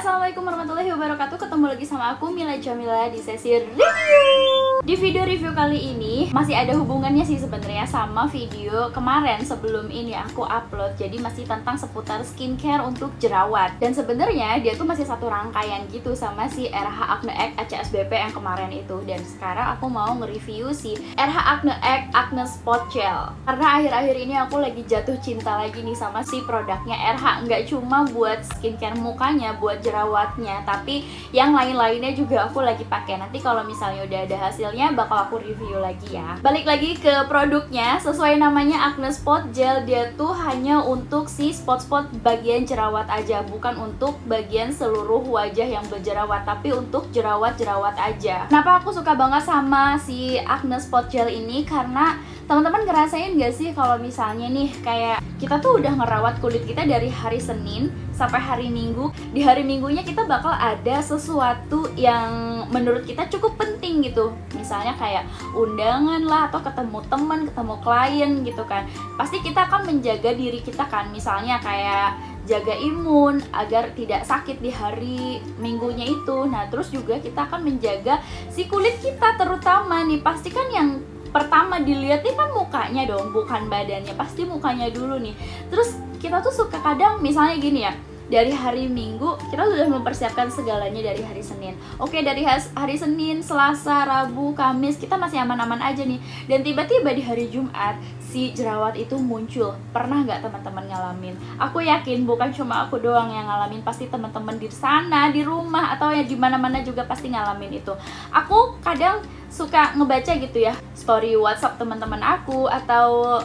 Assalamualaikum warahmatullahi wabarakatuh. Ketemu lagi sama aku Mila Jamila di sesi review. Di video review kali ini masih ada hubungannya sih sebenarnya sama video kemarin sebelum ini aku upload. Jadi masih tentang seputar skincare untuk jerawat. Dan sebenarnya dia tuh masih satu rangkaian gitu sama si RH Acne Egg ACSBP yang kemarin itu. Dan sekarang aku mau nge-review si RH Acne Egg Acne Spot Gel. Karena akhir-akhir ini aku lagi jatuh cinta lagi nih sama si produknya RH. Nggak cuma buat skincare mukanya, buat jerawatnya, tapi yang lain-lainnya juga aku lagi pakai. Nanti kalau misalnya udah ada hasilnya bakal aku review lagi ya. Balik lagi ke produknya, sesuai namanya Acne Spot Gel, dia tuh hanya untuk si spot-spot bagian jerawat aja, bukan untuk bagian seluruh wajah yang berjerawat, tapi untuk jerawat-jerawat aja. Kenapa aku suka banget sama si Acne Spot Gel ini? Karena teman-teman ngerasain gak sih kalau misalnya nih kayak kita tuh udah ngerawat kulit kita dari hari Senin sampai hari Minggu. Di hari Minggunya kita bakal ada sesuatu yang menurut kita cukup penting gitu. Misalnya kayak undangan lah, atau ketemu teman, ketemu klien gitu kan. Pasti kita akan menjaga diri kita kan. Misalnya kayak jaga imun agar tidak sakit di hari Minggunya itu. Nah terus juga kita akan menjaga si kulit kita, terutama nih pasti kan yang pertama dilihat nih kan mukanya dong, bukan badannya. Pasti mukanya dulu nih. Terus kita tuh suka kadang misalnya gini ya, dari hari Minggu kita sudah mempersiapkan segalanya dari hari Senin. Oke, dari hari Senin, Selasa, Rabu, Kamis kita masih aman-aman aja nih. Dan tiba-tiba di hari Jumat si jerawat itu muncul. Pernah nggak teman-teman ngalamin? Aku yakin bukan cuma aku doang yang ngalamin, pasti teman-teman di sana, di rumah, atau ya di mana-mana juga pasti ngalamin itu. Aku kadang suka ngebaca gitu ya story WhatsApp teman-teman aku atau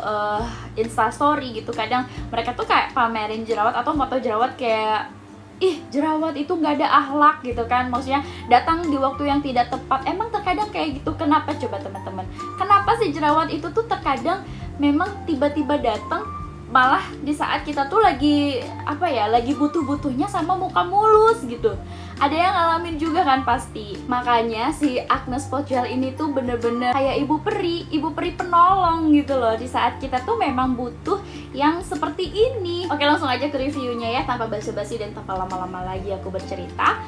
Insta story gitu. Kadang mereka tuh kayak pamerin jerawat atau foto jerawat kayak ih jerawat itu nggak ada akhlak gitu kan, maksudnya datang di waktu yang tidak tepat. Emang terkadang kayak gitu. Kenapa coba teman-teman? Kenapa sih jerawat itu tuh terkadang memang tiba-tiba datang malah di saat kita tuh lagi apa ya, lagi butuh-butuhnya sama muka mulus gitu. Ada yang ngalamin juga kan pasti. Makanya si Acne Spot Gel ini tuh bener-bener kayak ibu peri penolong gitu loh, di saat kita tuh memang butuh yang seperti ini. Oke, langsung aja ke reviewnya ya, tanpa basa-basi dan tanpa lama-lama lagi aku bercerita.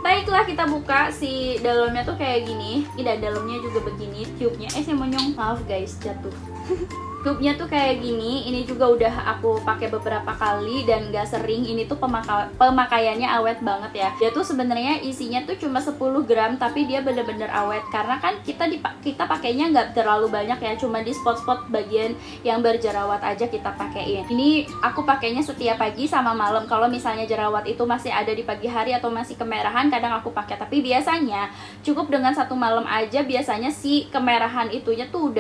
Baiklah, kita buka. Si dalamnya tuh kayak gini. Ini dan dalamnya juga begini tube-nya. Saya monyong, maaf guys, jatuh. Tube-nya tuh kayak gini. Ini juga udah aku pakai beberapa kali dan gak sering. Ini tuh pemakaiannya awet banget ya. Dia tuh sebenarnya isinya tuh cuma 10 gram, tapi dia bener-bener awet. Karena kan kita pakainya nggak terlalu banyak ya, cuma di spot-spot bagian yang berjerawat aja kita pakein. Ini aku pakainya setiap pagi sama malam. Kalau misalnya jerawat itu masih ada di pagi hari atau masih kemerahan, kadang aku pakai. Tapi biasanya cukup dengan satu malam aja, biasanya si kemerahan itunya tuh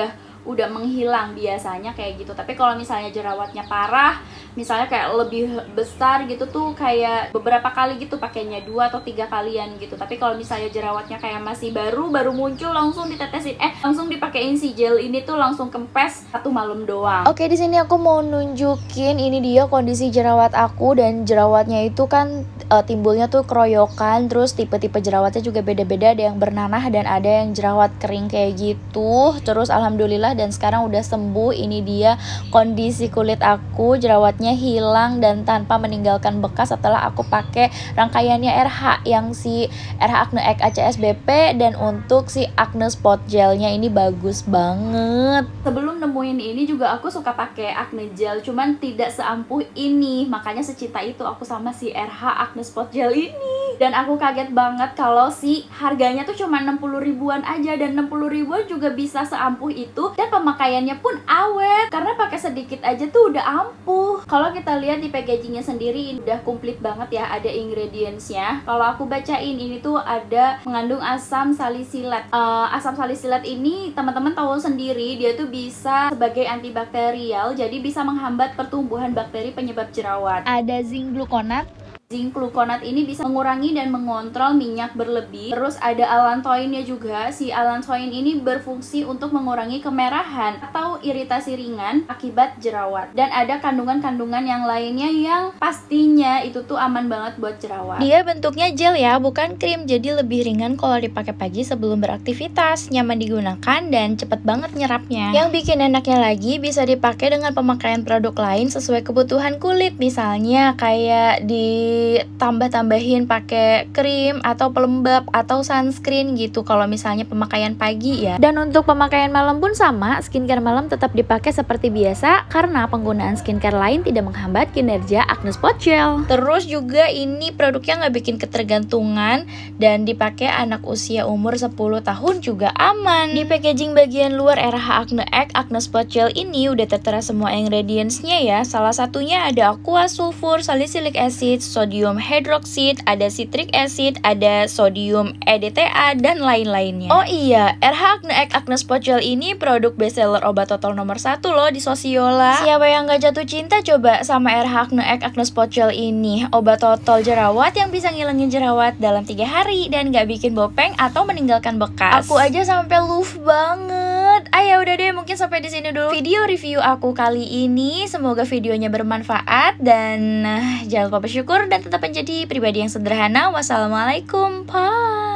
udah menghilang biasanya kayak gitu. Tapi kalau misalnya jerawatnya parah, misalnya kayak lebih besar gitu tuh kayak beberapa kali gitu pakainya, 2 atau 3 kalian gitu. Tapi kalau misalnya jerawatnya kayak masih baru muncul, langsung ditetesin, langsung dipakein si gel ini tuh langsung kempes satu malam doang. Oke, di sini aku mau nunjukin ini dia kondisi jerawat aku. Dan jerawatnya itu kan timbulnya tuh keroyokan, terus tipe-tipe jerawatnya juga beda-beda. Ada yang bernanah dan ada yang jerawat kering kayak gitu. Terus alhamdulillah dan sekarang udah sembuh. Ini dia kondisi kulit aku, jerawatnya hilang dan tanpa meninggalkan bekas setelah aku pakai rangkaiannya RH yang si RH Acne Egg ACSBP. Dan untuk si Acne Spot Gelnya ini bagus banget. Sebelum nemuin ini juga aku suka pakai acne gel, cuman tidak seampuh ini. Makanya secinta itu aku sama si RH Acne Spot Gel ini. Dan aku kaget banget kalau si harganya tuh cuma 60 ribuan aja, dan 60 ribuan juga bisa seampuh itu. Dan pemakaiannya pun awet, karena pakai sedikit aja tuh udah ampuh. Kalau kita lihat di packagingnya sendiri, ini udah komplit banget ya, ada ingredientsnya. Kalau aku bacain, ini tuh ada mengandung asam salisilat. Asam salisilat ini teman-teman tahu sendiri, dia tuh bisa sebagai antibakterial, jadi bisa menghambat pertumbuhan bakteri penyebab jerawat. Ada zinc gluconat. Zinc gluconat ini bisa mengurangi dan mengontrol minyak berlebih. Terus ada allantoinnya juga. Si allantoin ini berfungsi untuk mengurangi kemerahan atau iritasi ringan akibat jerawat. Dan ada kandungan-kandungan yang lainnya yang pastinya itu tuh aman banget buat jerawat. Dia bentuknya gel ya, bukan krim. Jadi lebih ringan kalau dipakai pagi sebelum beraktivitas. Nyaman digunakan dan cepet banget nyerapnya. Yang bikin enaknya lagi, bisa dipakai dengan pemakaian produk lain sesuai kebutuhan kulit. Misalnya kayak di ditambah-tambahin pakai krim atau pelembab atau sunscreen gitu kalau misalnya pemakaian pagi ya. Dan untuk pemakaian malam pun sama, skincare malam tetap dipakai seperti biasa karena penggunaan skincare lain tidak menghambat kinerja acne spot gel. Terus juga ini produknya nggak bikin ketergantungan dan dipakai anak usia umur 10 tahun juga aman. Di packaging bagian luar RH Acne Egg Acne Spot Gel ini udah tertera semua ingredients-nya ya. Salah satunya ada aqua sulfur, salicylic acid, sodium hydroxide, ada citric acid, ada sodium EDTA dan lain-lainnya. Oh iya, RH Acne Egg Acne Spot Gel ini produk bestseller obat total nomor 1 loh di Sosiola. Siapa yang gak jatuh cinta coba sama RH Acne Egg Acne Spot Gel ini? Obat total jerawat yang bisa ngilangin jerawat dalam 3 hari dan gak bikin bopeng atau meninggalkan bekas. Aku aja sampai love banget. Ya udah deh, mungkin sampai di sini dulu video review aku kali ini. Semoga videonya bermanfaat dan jangan lupa bersyukur dan tetap menjadi pribadi yang sederhana. Wassalamualaikum. Bye.